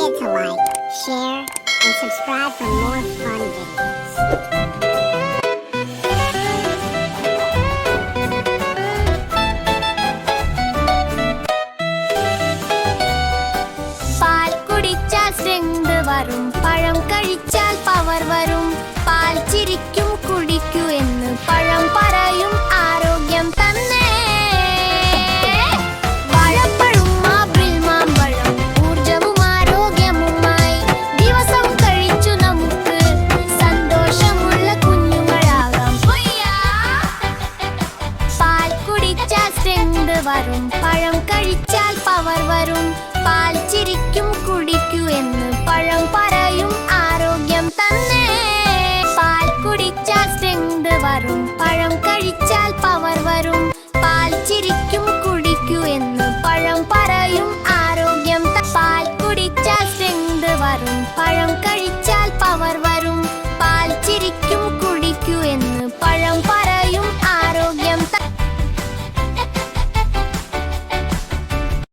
forget to like, share, and subscribe for more fun videos. പാൽ കുടിച്ചാൽ strength വരും, പഴം കഴിച്ചാൽ